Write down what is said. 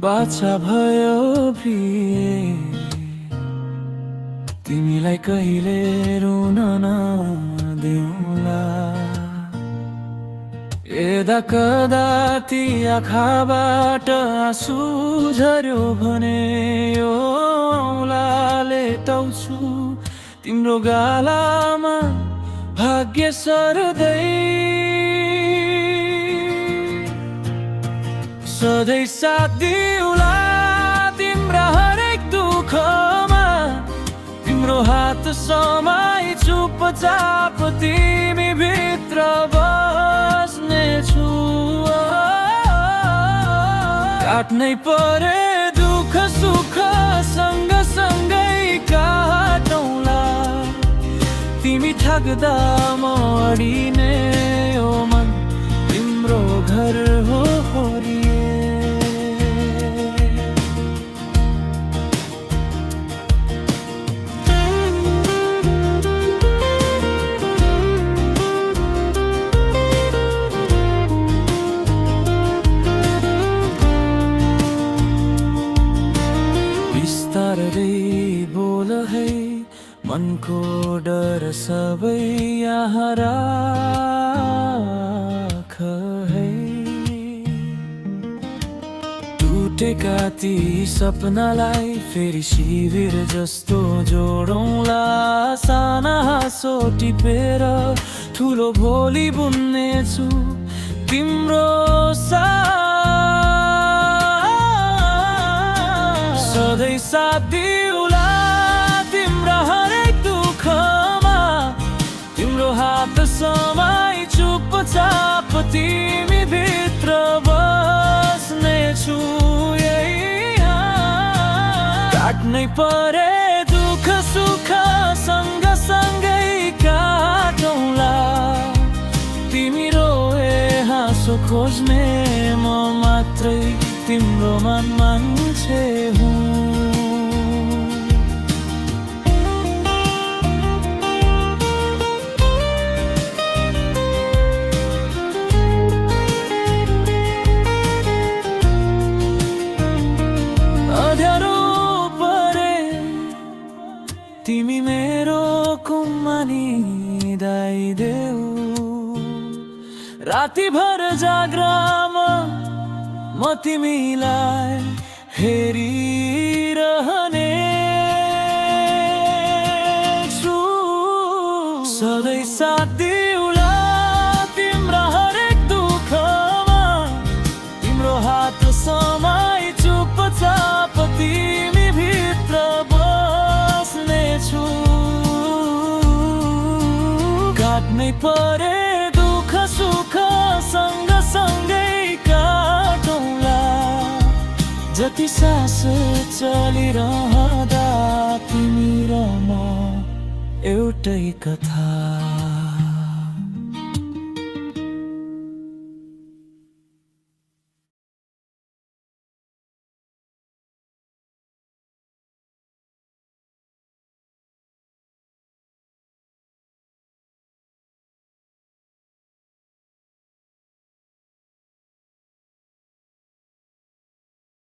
बाछा भयो प्रिय तिमीलाई कहिले रुन नदिउँला यदा कदा ती आँखाबाट आँसु झर्यो भने यो औँलाले टाउँछु तिम्रो गालामा भाग्य सर्दै सधैँ साथ दिउला तिम्रा हरेक दुःखमा तिम्रो हात समाई चुपचाप तिमी भित्र बस्नेछु काट्नै परे दुःख सुख सँगसँगै काटौँला तिमी थाक्दा म अडिने ओ मन तिम्रो घर हो बिस्तारै बोल है मनको डर सबै यहाँ राख है टुटेका ती सपनालाई फेरि शिविर जस्तो जोडौँला साना हाँसो टिपेर ठुलो भोलि बुन्नेछु तिम्रो सधैँ साथ दिउला तिम्रा हरेक दुःखमा तिम्रो हात समाई चुपचाप तिमी भित्र बस्नेछु काट्नै परे दुःख सुख सँगसँगै काटौँला तिमी रोए हाँसो खोज्ने म मात्रै तिम्रो मन मान्छे हुँ अँध्यारो परे तिमी मेरो कुम्मानी दाइदेऊ रातिभर जाग्रामा म तिमीलाई हेरिरहने छु सधैँ साथ दिउला तिम्रा हरेक दुःखमा तिम्रो हात समाई चुपचाप तिमी भित्र बस्नेछु काट्नै परे दुःख सुख सँगसँगै जति सास चलिरहँदा तिमी र म एउटै कथा